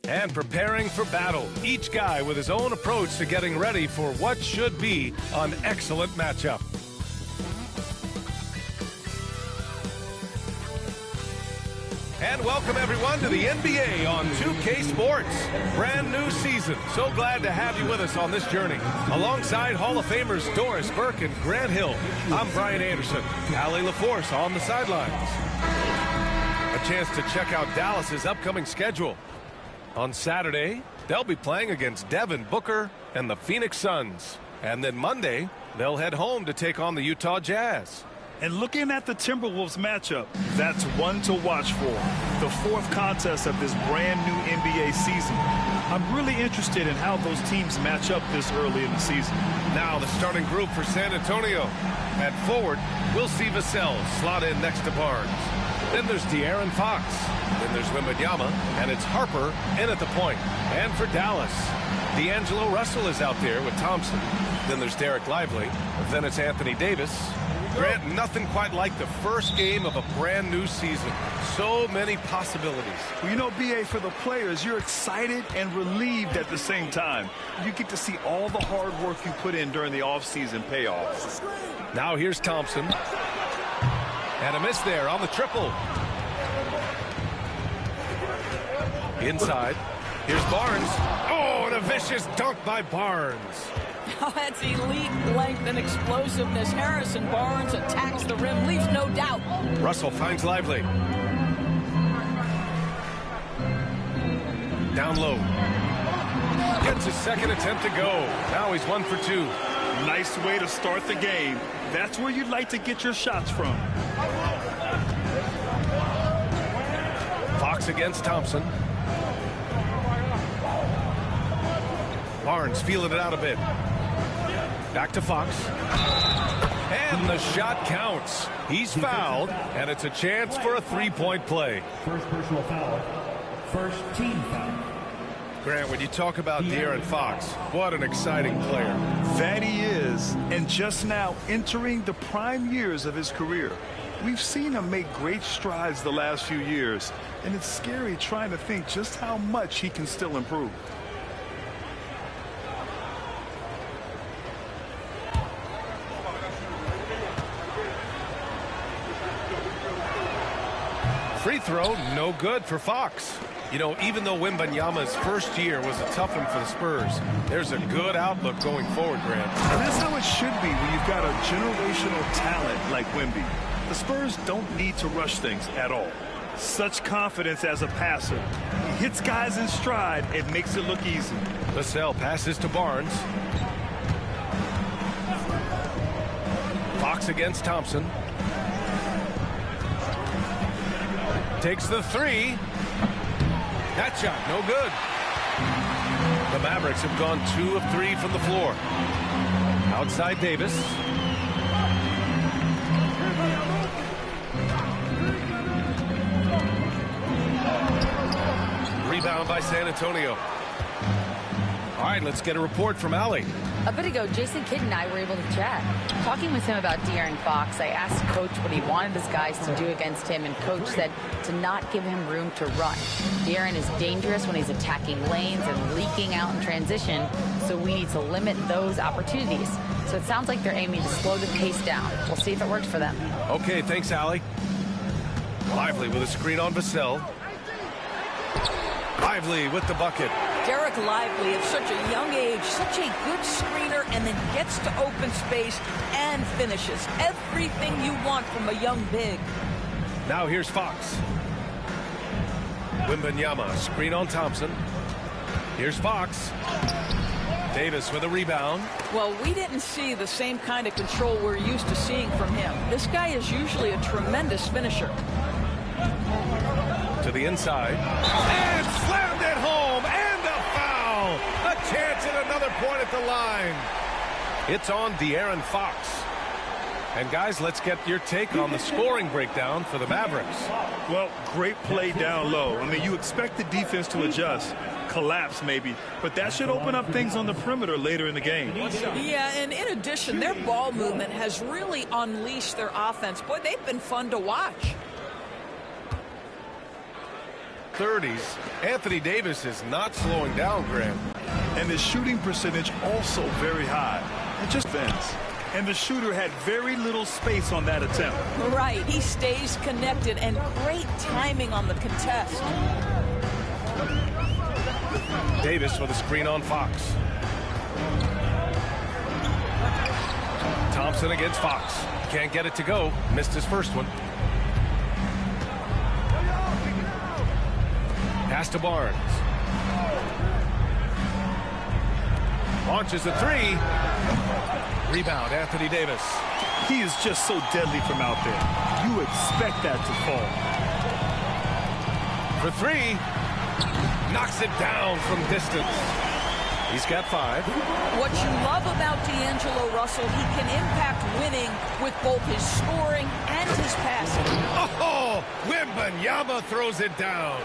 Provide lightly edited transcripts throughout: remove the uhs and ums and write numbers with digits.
and preparing for battle. Each guy with his own approach to getting ready for what should be an excellent matchup. And welcome everyone to the NBA on 2K Sports. Brand new season. So glad to have you with us on this journey. Alongside Hall of Famers Doris Burke and Grant Hill, I'm Brian Anderson. Allie LaForce on the sidelines. A chance to check out Dallas's upcoming schedule. On Saturday, they'll be playing against Devin Booker and the Phoenix Suns. And then Monday, they'll head home to take on the Utah Jazz. And looking at the Timberwolves matchup, that's one to watch for. The fourth contest of this brand new NBA season. I'm really interested in how those teams match up this early in the season. Now the starting group for San Antonio. At forward, we'll see Vassell slot in next to Barnes. Then there's De'Aaron Fox. Then there's Wembanyama, and it's Harper in at the point. And for Dallas, D'Angelo Russell is out there with Thompson. Then there's Derek Lively. Then it's Anthony Davis. Grant, nothing quite like the first game of a brand new season. So many possibilities. Well, you know, B.A., for the players, you're excited and relieved at the same time. You get to see all the hard work you put in during the offseason pay off. Now here's Thompson. And a miss there on the triple. Inside. Here's Barnes. Oh, and a vicious dunk by Barnes. Oh, that's elite length and explosiveness. Harrison Barnes attacks the rim, leaves no doubt. Russell finds Lively. Down low. Gets his second attempt to go. Now he's 1 for 2. Nice way to start the game. That's where you'd like to get your shots from. Fox against Thompson. Barnes feeling it out a bit. Back to Fox. And the shot counts. He's fouled, and it's a chance for a three-point play. First personal foul. First team foul. Grant, when you talk about De'Aaron Fox, what an exciting player. That he is, and just now entering the prime years of his career. We've seen him make great strides the last few years, and it's scary trying to think just how much he can still improve. Free throw, no good for Fox. You know, even though Wembanyama's first year was a tough one for the Spurs, there's a good outlook going forward, Grant. And that's how it should be when you've got a generational talent like Wemby. The Spurs don't need to rush things at all. Such confidence as a passer. He hits guys in stride and makes it look easy. Vassell passes to Barnes. Fox against Thompson. Takes the three. That shot, no good. The Mavericks have gone 2 of 3 from the floor. Outside Davis. Rebound by San Antonio. All right, let's get a report from Allie. A bit ago, Jason Kidd and I were able to chat. Talking with him about De'Aaron Fox, I asked Coach what he wanted his guys to do against him, and Coach said to not give him room to run. De'Aaron is dangerous when he's attacking lanes and leaking out in transition, so we need to limit those opportunities. So it sounds like they're aiming to slow the pace down. We'll see if it works for them. Okay, thanks, Allie. Lively with a screen on Vassell. Lively with the bucket. Derek Lively, at such a young age, such a good screener, and then gets to open space and finishes. Everything you want from a young big. Now here's Fox. Wembanyama, screen on Thompson. Here's Fox. Davis with a rebound. Well, we didn't see the same kind of control we're used to seeing from him. This guy is usually a tremendous finisher. To the inside. And slammed it home. And a foul. A chance at another point at the line. It's on De'Aaron Fox. And guys, let's get your take on the scoring breakdown for the Mavericks. Well, great play down low. I mean, you expect the defense to adjust, collapse maybe, but that should open up things on the perimeter later in the game. Yeah, and in addition, their ball movement has really unleashed their offense. Boy, they've been fun to watch. 30s. Anthony Davis is not slowing down, Grant. And his shooting percentage also very high. It just fence. And the shooter had very little space on that attempt. Right. He stays connected, and great timing on the contest. Davis with a screen on Fox. Thompson against Fox. Can't get it to go. Missed his first one. Pass to Barnes. Launches a three. Rebound, Anthony Davis. He is just so deadly from out there. You expect that to fall. For three. Knocks it down from distance. He's got 5. What you love about D'Angelo Russell, he can impact winning with both his scoring and his passing. Oh, Wembanyama throws it down.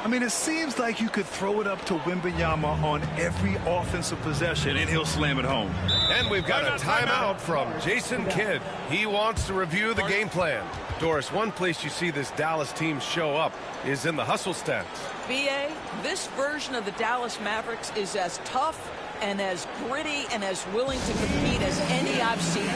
I mean, it seems like you could throw it up to Wembanyama on every offensive possession, and he'll slam it home. And we've got a timeout from Jason Kidd. He wants to review the game plan. Doris, one place you see this Dallas team show up is in the hustle stats. B.A., this version of the Dallas Mavericks is as tough and as gritty and as willing to compete as any I've seen.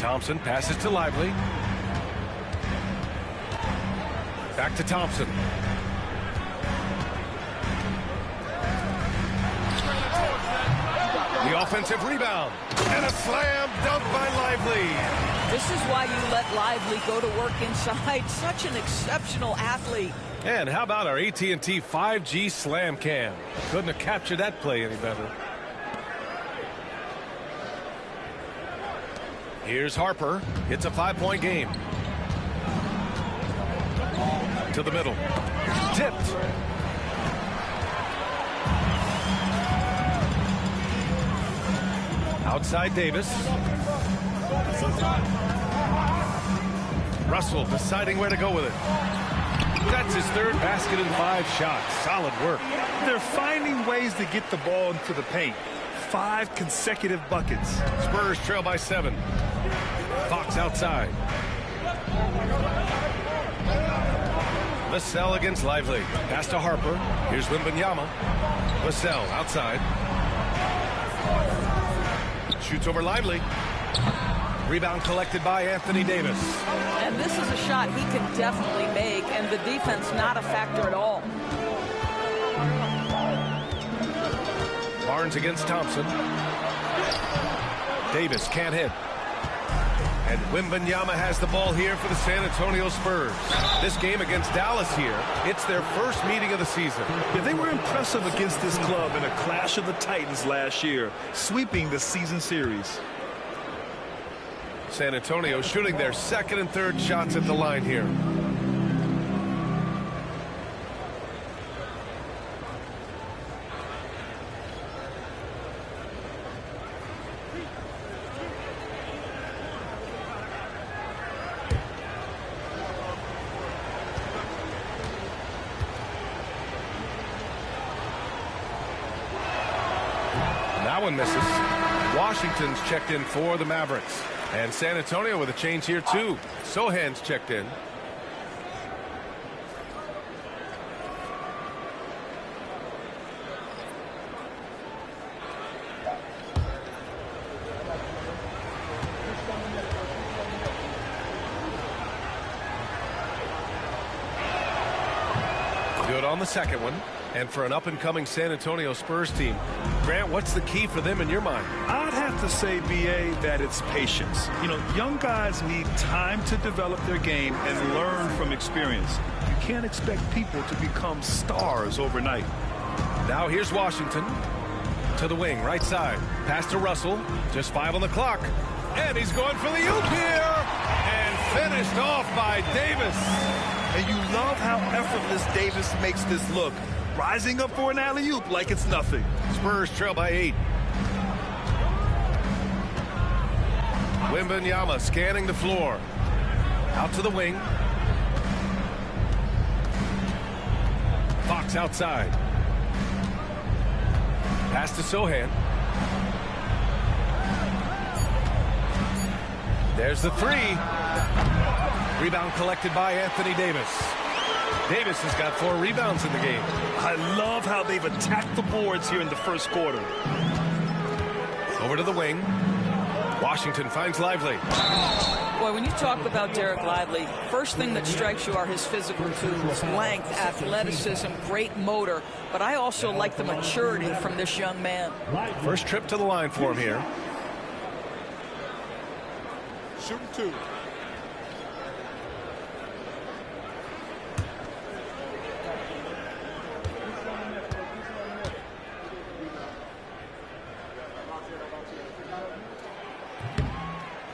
Thompson passes to Lively. Back to Thompson. The offensive rebound. And a slam dunk by Lively. This is why you let Lively go to work inside. Such an exceptional athlete. And how about our AT&T 5G slam cam? Couldn't have captured that play any better. Here's Harper. It's a 5-point game. To the middle. Tipped. Outside Davis. Russell deciding where to go with it. That's his third basket in 5 shots. Solid work. They're finding ways to get the ball into the paint. 5 consecutive buckets. Spurs trail by 7. Fox outside. Vassell against Lively. Pass to Harper. Here's Wembanyama. Vassell outside. Shoots over Lively. Rebound collected by Anthony Davis. And this is a shot he can definitely make, and the defense not a factor at all. Barnes against Thompson. Davis can't hit. And Wembanyama has the ball here for the San Antonio Spurs. This game against Dallas here, it's their first meeting of the season. Yeah, they were impressive against this club in a clash of the Titans last year, sweeping the season series. San Antonio shooting their second and third shots at the line here. That one misses. Washington's checked in for the Mavericks. And San Antonio with a change here, too. Sohan's checked in. Good on the second one. And for an up-and-coming San Antonio Spurs team, Grant, what's the key for them in your mind? I'd have to say, B.A., that it's patience. You know, young guys need time to develop their game and learn from experience. You can't expect people to become stars overnight. Now here's Washington to the wing, right side. Pass to Russell. Just 5 on the clock. And he's going for the oop here. And finished off by Davis. And you love how effortless Davis makes this look. Rising up for an alley-oop like it's nothing. Spurs trail by 8. Wembanyama scanning the floor. Out to the wing. Fox outside. Pass to Sohan. There's the 3. Rebound collected by Anthony Davis. Davis has got 4 rebounds in the game. I love how they've attacked the boards here in the first quarter. Over to the wing. Washington finds Lively. Boy, when you talk about Derek Lively, first thing that strikes you are his physical tools, length, athleticism, great motor. But I also like the maturity from this young man. First trip to the line for him here. Shooting 2.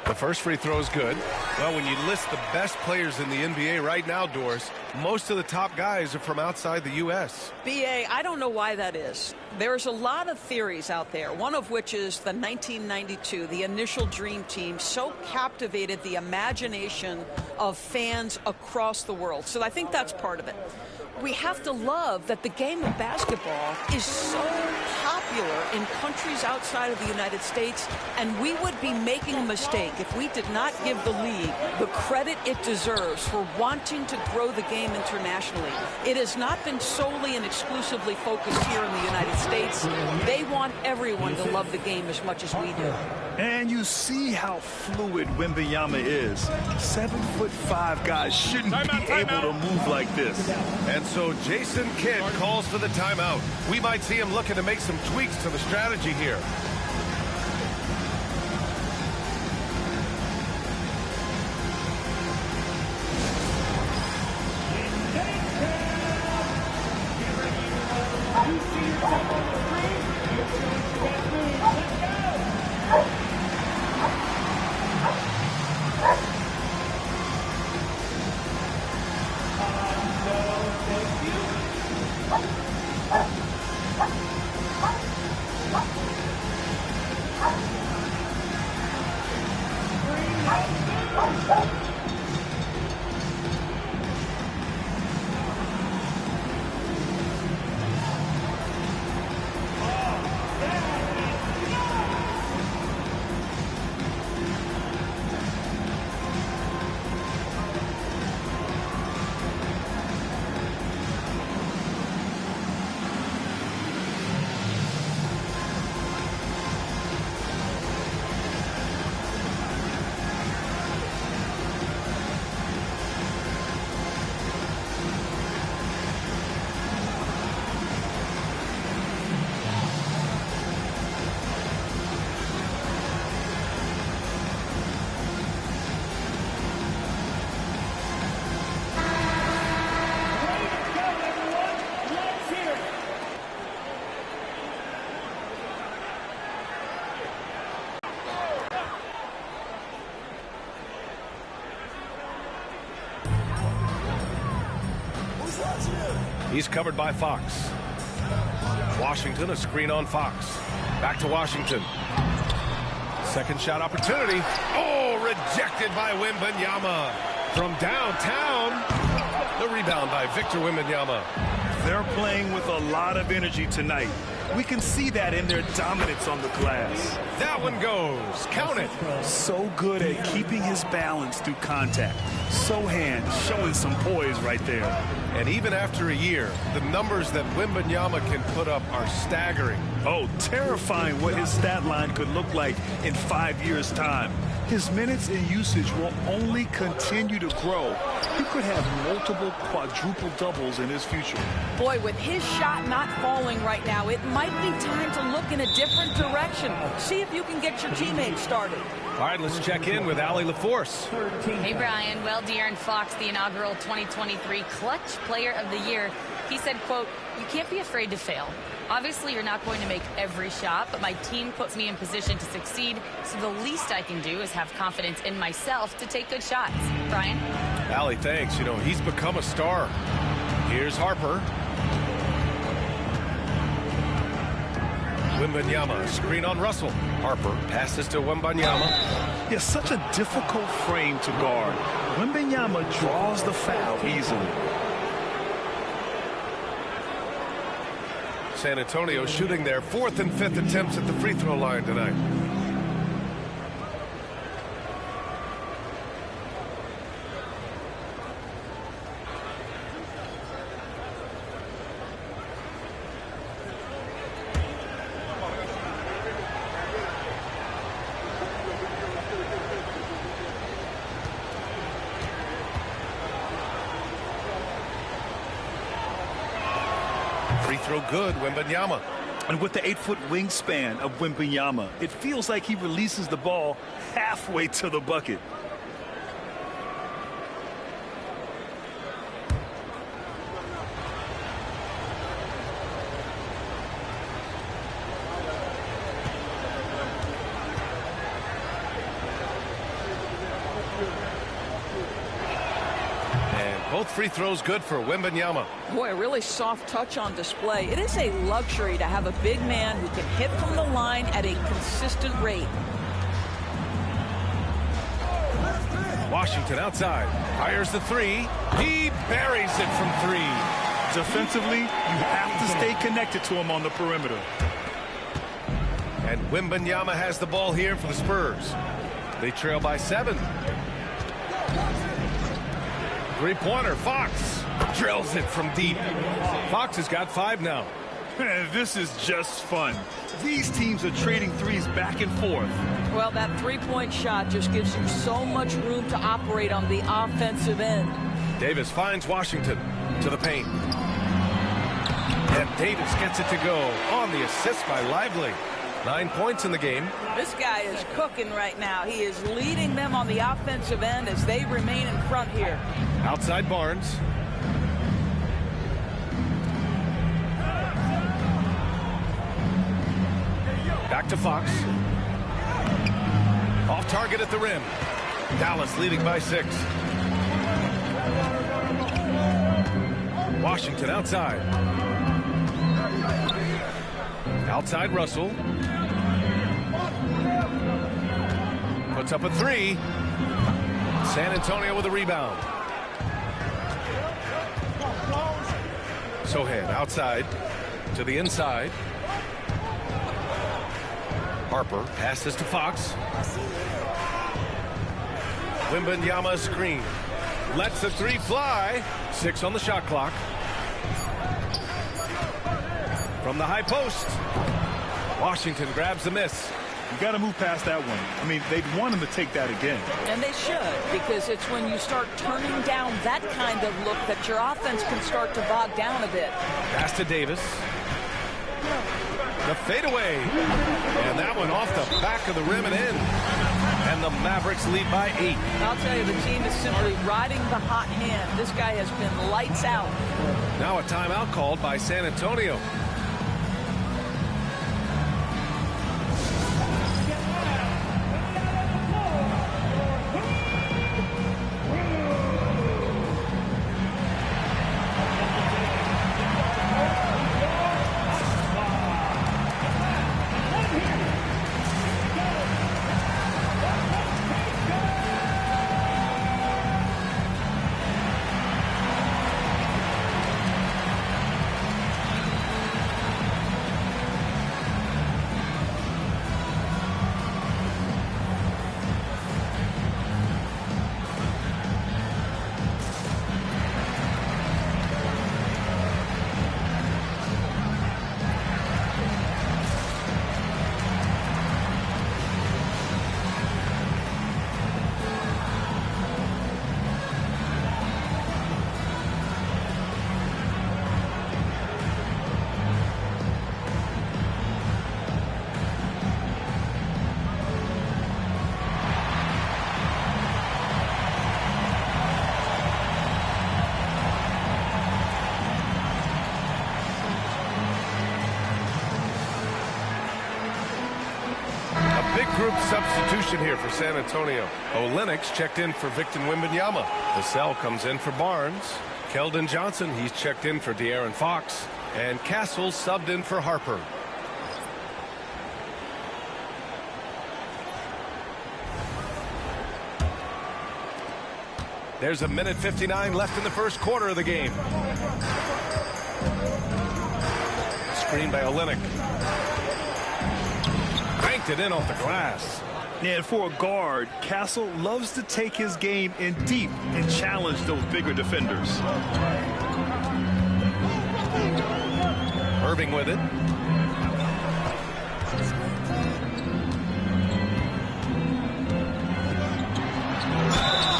The first free throw is good. Well, when you list the best players in the NBA right now, Doris, most of the top guys are from outside the U.S. B.A., I don't know why that is. There's a lot of theories out there, one of which is the 1992, the initial Dream Team, so captivated the imagination of fans across the world. So I think that's part of it. We have to love that the game of basketball is so popular in countries outside of the United States, and we would be making a mistake if we did not give the league the credit it deserves for wanting to grow the game internationally. It has not been solely and exclusively focused here in the United States. They want everyone to love the game as much as we do. And you see how fluid Wembanyama is. 7'5" guys shouldn't be able to move like this. And so Jason Kidd calls for the timeout. We might see him looking to make some tweaks to the strategy here. He's covered by Fox. Washington, a screen on Fox. Back to Washington. Second shot opportunity. Oh, rejected by Wembanyama. From downtown, the rebound by Victor Wembanyama. They're playing with a lot of energy tonight. We can see that in their dominance on the glass. That one goes. Count it. So good at keeping his balance through contact. Sohan showing some poise right there. And even after a year, the numbers that Wembanyama can put up are staggering. Oh, terrifying what his stat line could look like in 5 years' time. His minutes and usage will only continue to grow. He could have multiple quadruple doubles in his future. Boy, with his shot not falling right now, it might be time to look in a different direction. See if you can get your teammates started. All right, let's check in with Allie LaForce. Hey, Brian. Well, De'Aaron Fox, the inaugural 2023 Clutch Player of the Year, he said, quote, "You can't be afraid to fail. Obviously, you're not going to make every shot, but my team puts me in position to succeed, so the least I can do is have confidence in myself to take good shots." Brian? Allie, thanks. You know, he's become a star. Here's Harper. Wembanyama, screen on Russell. Harper passes to Wembanyama. Yeah, such a difficult frame to guard. Wembanyama draws the foul easily. San Antonio shooting their 4th and 5th attempts at the free throw line tonight. Free throw good, Wembanyama. And with the 8-foot wingspan of Wembanyama, it feels like he releases the ball halfway to the bucket. Both free throws good for Wembanyama. Boy, a really soft touch on display. It is a luxury to have a big man who can hit from the line at a consistent rate. Washington outside. Fires the three. He buries it from 3. Defensively, you have to stay connected to him on the perimeter. And Wembanyama has the ball here for the Spurs. They trail by 7. Three-pointer, Fox drills it from deep. Fox has got 5 now. This is just fun. These teams are trading threes back and forth. Well, that three-point shot just gives you so much room to operate on the offensive end. Davis finds Washington to the paint. And Davis gets it to go on the assist by Lively. 9 points in the game. This guy is cooking right now. He is leading them on the offensive end as they remain in front here. Outside Barnes. Back to Fox. Off target at the rim. Dallas leading by 6. Washington outside. Outside Russell. Puts up a 3. San Antonio with a rebound. Sohan outside to the inside. Harper passes to Fox. Wembanyama screen. Lets the 3 fly. 6 on the shot clock. From the high post. Washington grabs the miss. You got to move past that one. I mean, they'd want him to take that again. And they should, because it's when you start turning down that kind of look that your offense can start to bog down a bit. Pass to Davis. The fadeaway. And that one off the back of the rim and in. And the Mavericks lead by 8. I'll tell you, the team is simply riding the hot hand. This guy has been lights out. Now a timeout called by San Antonio. Big group substitution here for San Antonio. Olynyk's checked in for Victor Wembanyama. Vassell comes in for Barnes. Keldon Johnson, he's checked in for De'Aaron Fox. And Castle subbed in for Harper. There's a minute 59 left in the first quarter of the game. Screen by Olynyk. Banked it in off the glass. And for a guard, Castle loves to take his game in deep and challenge those bigger defenders. Irving with it.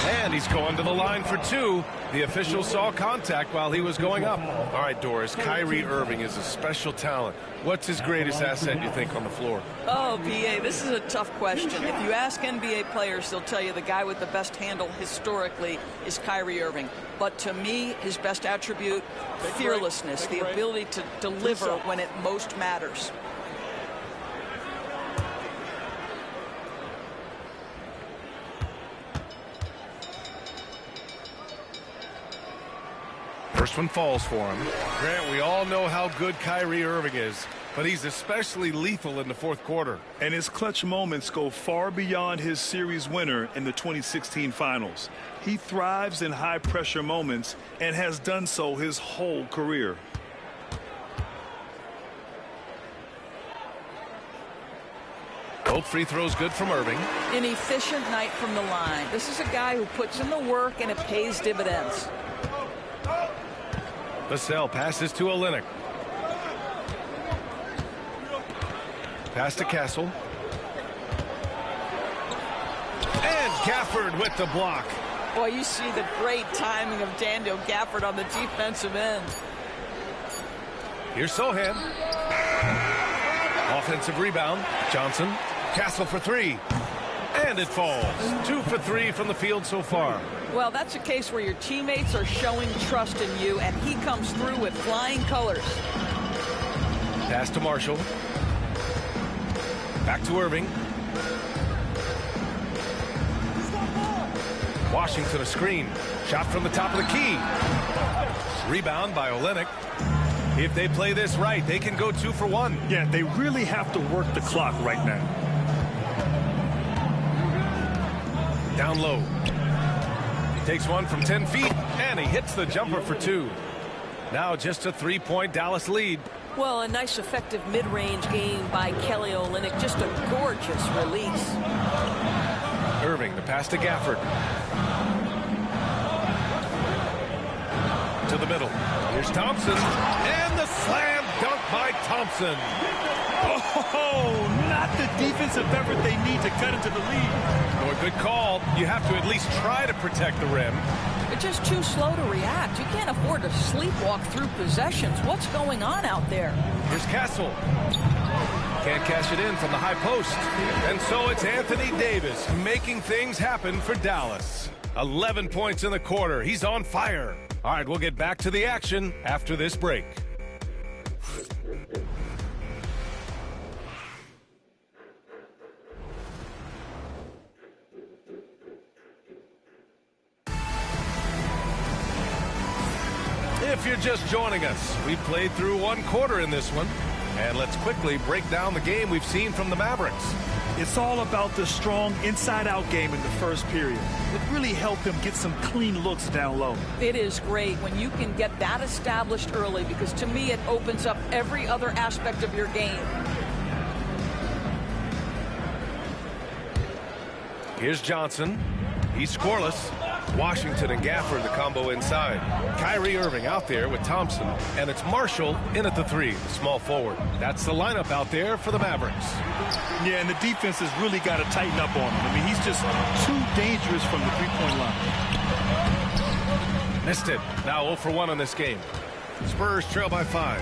And he's going to the line for two. The official saw contact while he was going up. All right, Doris, Kyrie Irving is a special talent. What's his greatest asset, you think, on the floor? Oh, B.A., this is a tough question. If you ask NBA players, they'll tell you the guy with the best handle historically is Kyrie Irving. But to me, his best attribute, fearlessness, the ability to deliver when it most matters. First one falls for him. Grant, we all know how good Kyrie Irving is, but he's especially lethal in the fourth quarter. And his clutch moments go far beyond his series winner in the 2016 finals. He thrives in high-pressure moments and has done so his whole career. Both free throws good from Irving. An efficient night from the line. This is a guy who puts in the work and it pays dividends. Vassell passes to Olynyk. Pass to Castle. And Gafford with the block. Boy, you see the great timing of Daniel Gafford on the defensive end. Here's Sohan. Offensive rebound. Johnson. Castle for three. And it falls. 2 for 3 from the field so far. Well, that's a case where your teammates are showing trust in you, and he comes through with flying colors. Pass to Marshall. Back to Irving. Washington a screen. Shot from the top of the key. Rebound by Olynyk. If they play this right, they can go 2 for 1. Yeah, they really have to work the clock right now. Down low. He takes one from 10 feet, and he hits the jumper for 2. Now just a 3-point Dallas lead. Well, a nice effective mid-range game by Kelly Olynyk. Just a gorgeous release. Irving, the pass to Gafford. To the middle. Here's Thompson. And the slam dunk by Thompson. Oh, not the defensive effort they need to cut into the lead. Oh, a good call. You have to at least try to protect the rim. They're just too slow to react. You can't afford to sleepwalk through possessions. What's going on out there? Here's Castle. Can't cash it in from the high post. And so it's Anthony Davis making things happen for Dallas. 11 points in the quarter. He's on fire. All right, we'll get back to the action after this break. If you're just joining us, we've played through 1 quarter in this one. And let's quickly break down the game we've seen from the Mavericks. It's all about the strong inside-out game in the first period. It really helped them get some clean looks down low. It is great when you can get that established early, because to me it opens up every other aspect of your game. Here's Johnson. He's scoreless. Washington and Gafford, the combo inside. Kyrie Irving out there with Thompson. And it's Marshall in at the 3, the small forward. That's the lineup out there for the Mavericks. Yeah, and the defense has really got to tighten up on him. I mean, he's just too dangerous from the three-point line. Missed it. Now 0 for 1 in this game. Spurs trail by 5.